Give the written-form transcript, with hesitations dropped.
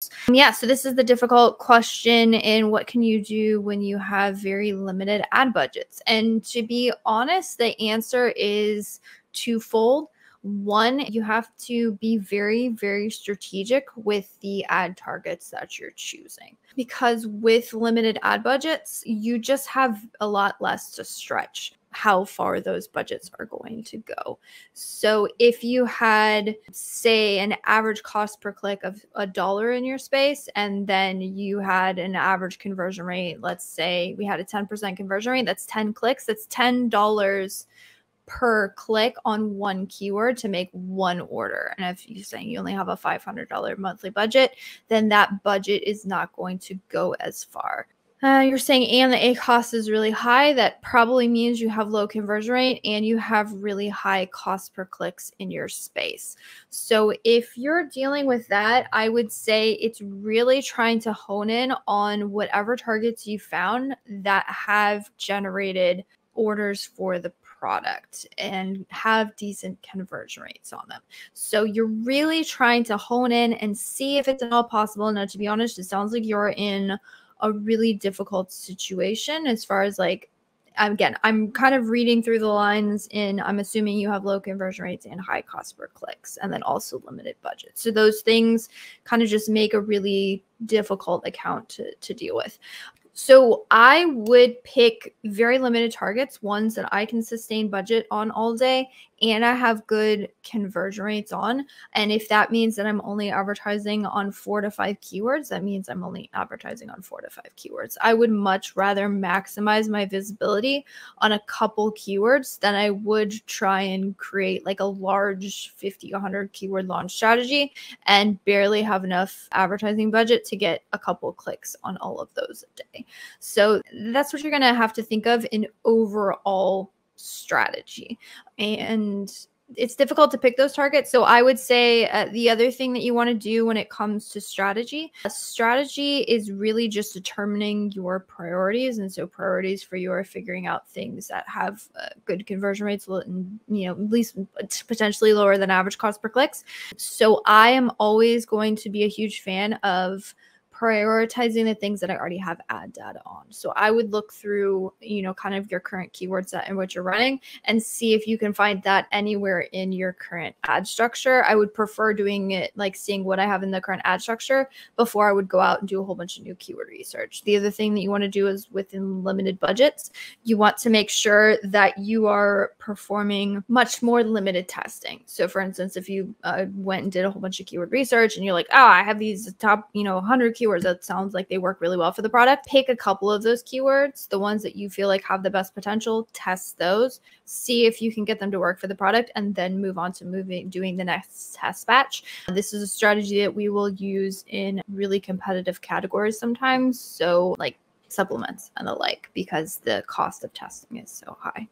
keywords. Yeah, so this is the difficult question in what can you do when you have very limited ad budgets? And to be honest, the answer is twofold. One, you have to be very, very strategic with the ad targets that you're choosing, because with limited ad budgets, you just have a lot less to stretch how far those budgets are going to go. So if you had, say, an average cost per click of $1 in your space, and then you had an average conversion rate, let's say we had a 10% conversion rate, that's 10 clicks, that's $10 per click on one keyword to make one order. And if you're saying you only have a $500 monthly budget, then that budget is not going to go as far. You're saying, and the ACoS is really high. That probably means you have low conversion rate and you have really high cost per clicks in your space. So if you're dealing with that, I would say it's really trying to hone in on whatever targets you found that have generated orders for the product and have decent conversion rates on them. So you're really trying to hone in and see if it's at all possible. Now, to be honest, it sounds like you're in a really difficult situation as far as like, again, I'm kind of reading through the lines in, I'm assuming you have low conversion rates and high cost per clicks, and then also limited budget. So those things kind of just make a really difficult account to deal with. So I would pick very limited targets, ones that I can sustain budget on all day and I have good conversion rates on. And if that means that I'm only advertising on 4 to 5 keywords, that means I'm only advertising on 4 to 5 keywords. I would much rather maximize my visibility on a couple keywords than I would try and create like a large 50, 100 keyword launch strategy and barely have enough advertising budget to get a couple clicks on all of those a day. So that's what you're going to have to think of in overall strategy. And it's difficult to pick those targets. So I would say the other thing that you want to do when it comes to strategy, strategy is really just determining your priorities. And so priorities for you are figuring out things that have good conversion rates, and, you know, at least potentially lower than average cost per clicks. So I am always going to be a huge fan of prioritizing the things that I already have ad data on. So I would look through, you know, kind of your current keyword set in which you're running and see if you can find that anywhere in your current ad structure. I would prefer doing it like seeing what I have in the current ad structure before I would go out and do a whole bunch of new keyword research. The other thing that you want to do is within limited budgets, you want to make sure that you are performing much more limited testing. So for instance, if you went and did a whole bunch of keyword research and you're like, oh, I have these top, 100 keywords that sounds like they work really well for the product, pick a couple of those keywords, the ones that you feel like have the best potential, test those, see if you can get them to work for the product, and then move on to doing the next test batch. This is a strategy that we will use in really competitive categories sometimes, so like supplements and the like, because the cost of testing is so high.